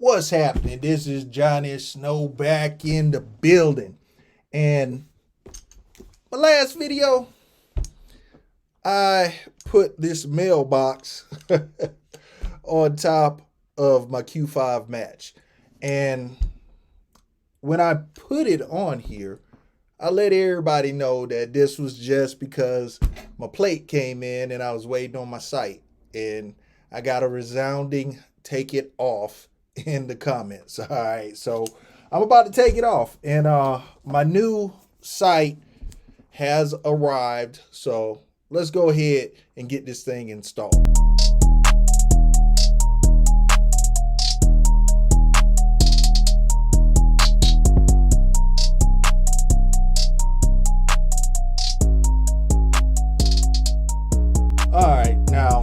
What's happening? This is Johnny Snow back in the building. And my last video, I put this mailbox on top of my Q5 match. And when I put it on here, I let everybody know that this was just because my plate came in and I was waiting on my sight. And I got a resounding take it off in the comments. All right. So I'm about to take it off. And my new sight has arrived. So let's go ahead and get this thing installed. All right, now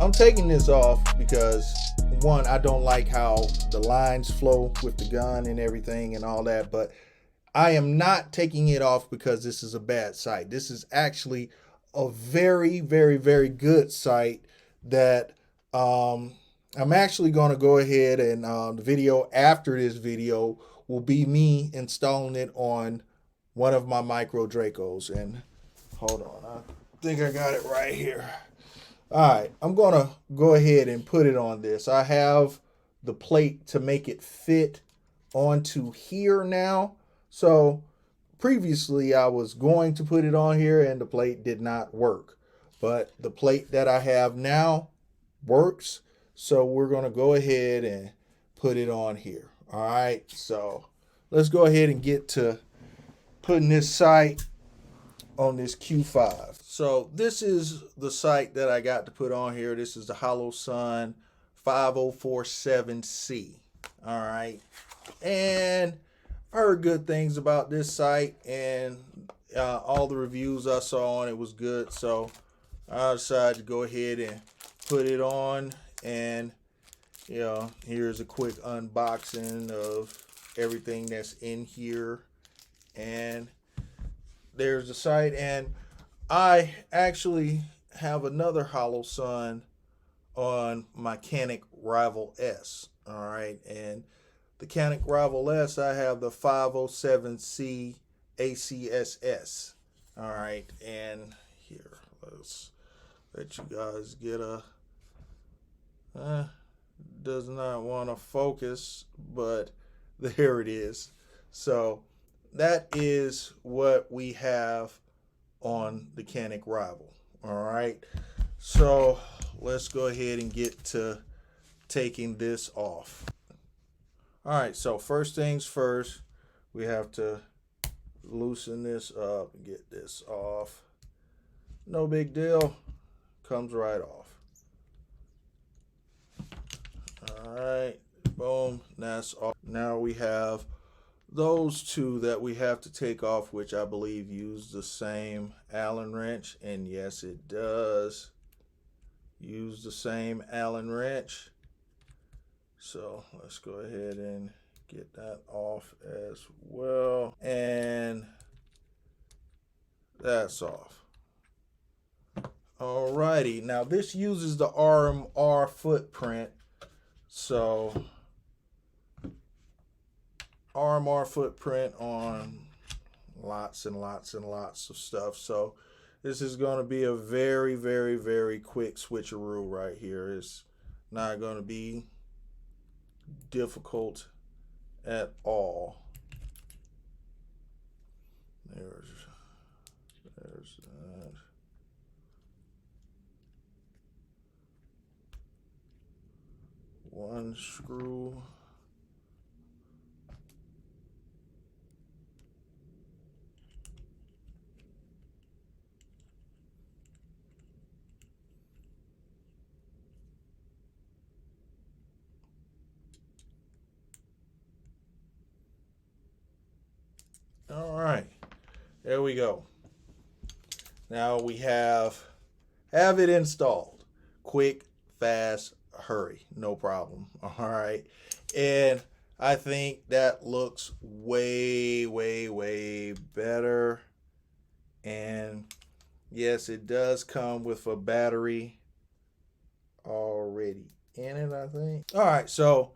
I'm taking this off because one, I don't like how the lines flow with the gun and everything and all that, but I am not taking it off because this is a bad sight. This is actually a very, very, very good sight that I'm actually going to go ahead and the video after this video will be me installing it on one of my micro Dracos. And hold on, I think I got it right here. All right, I'm going to go ahead and put it on this. I have the plate to make it fit onto here now. So previously I was going to put it on here and the plate did not work. But the plate that I have now works. So we're going to go ahead and put it on here. All right, so let's go ahead and get to putting this sight on this Q5. So this is the sight that I got to put on here. This is the Holosun 5047C. All right. And I heard good things about this sight, and all the reviews I saw on it was good. So I decided to go ahead and put it on. And, you know, here's a quick unboxing of everything that's in here. And there's the sight, and I actually have another Holosun on my Canik Rival S. All right, and the Canik Rival S, I have the 507C ACSS. All right, and here, let's let you guys get a. Does not want to focus, but there it is. So that is what we have on the Canik Rival. All right, so let's go ahead and get to taking this off. All right, so first things first, we have to loosen this up and get this off. No big deal, comes right off. All right, boom, that's off. Now we have those two that we have to take off, which I believe use the same Allen wrench. And yes, it does use the same Allen wrench. So let's go ahead and get that off as well. And that's off. Alrighty, now this uses the RMR footprint. So RMR footprint on lots and lots and lots of stuff. So this is going to be a very, very, very quick switcheroo right here. It's not going to be difficult at all. There's that. One screw. All right, there we go. Now we have it installed. Quick, fast, hurry, no problem. All right, and I think that looks way, way, way better. And yes, it does come with a battery already in it, I think. All right, so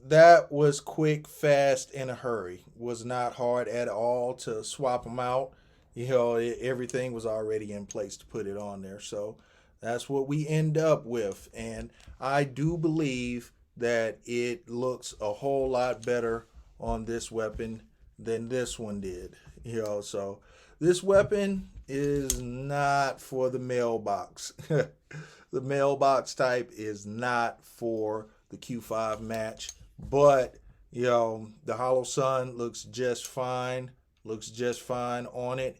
that was quick, fast, in a hurry. Was not hard at all to swap them out. You know, everything was already in place to put it on there. So that's what we end up with. And I do believe that it looks a whole lot better on this weapon than this one did. You know, so this weapon is not for the mailbox. The mailbox type is not for the Q5 match, but you know, the Holosun looks just fine. Looks just fine on it.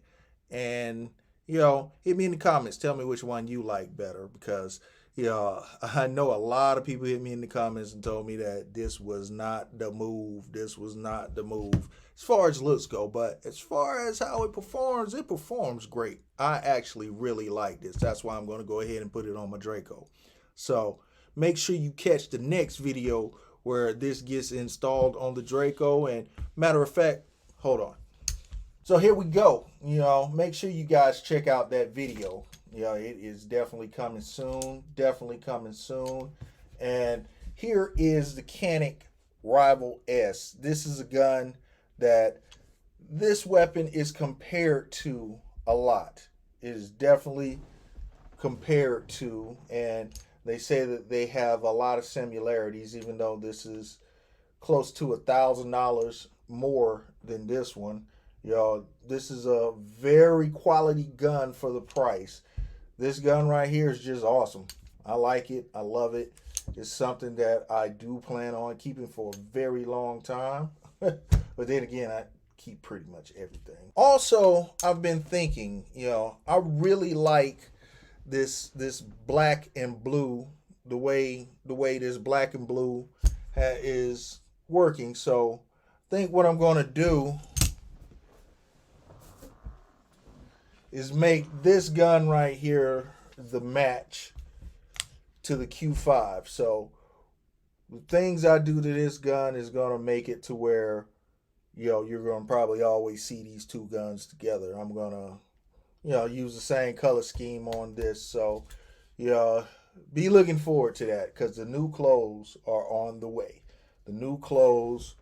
And you know, hit me in the comments. Tell me which one you like better, because you know, I know a lot of people hit me in the comments and told me that this was not the move. This was not the move as far as looks go. But as far as how it performs great. I actually really like this. That's why I'm going to go ahead and put it on my Draco. So make sure you catch the next video where this gets installed on the Draco. And matter of fact, hold on. So here we go. You know, make sure you guys check out that video. You know, it is definitely coming soon. Definitely coming soon. And here is the Canik Rival S. This is a gun that this weapon is compared to a lot. It is definitely compared to, and they say that they have a lot of similarities, even though this is close to $1,000 more than this one. You know, this is a very quality gun for the price. This gun right here is just awesome. I like it. I love it. It's something that I do plan on keeping for a very long time. But then again, I keep pretty much everything. Also, I've been thinking, you know, I really like this black and blue, the way this black and blue is working. So I think what I'm going to do is make this gun right here the match to the Q5. So the things I do to this gun is going to make it to where, you know, you're going to probably always see these two guns together. I'm going to, you know, use the same color scheme on this. So, you know, be looking forward to that, because the new clothes are on the way. The new clothes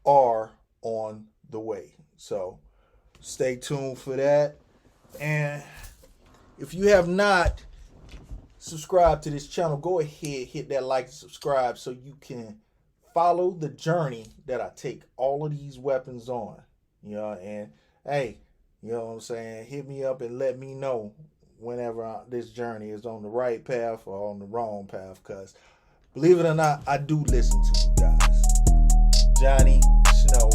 are on the way. So stay tuned for that. And if you have not subscribed to this channel, go ahead, hit that like and subscribe so you can follow the journey that I take all of these weapons on. You know, and hey, you know what I'm saying? Hit me up and let me know whenever this journey is on the right path or on the wrong path, because believe it or not, I do listen to you guys. Johnny Snow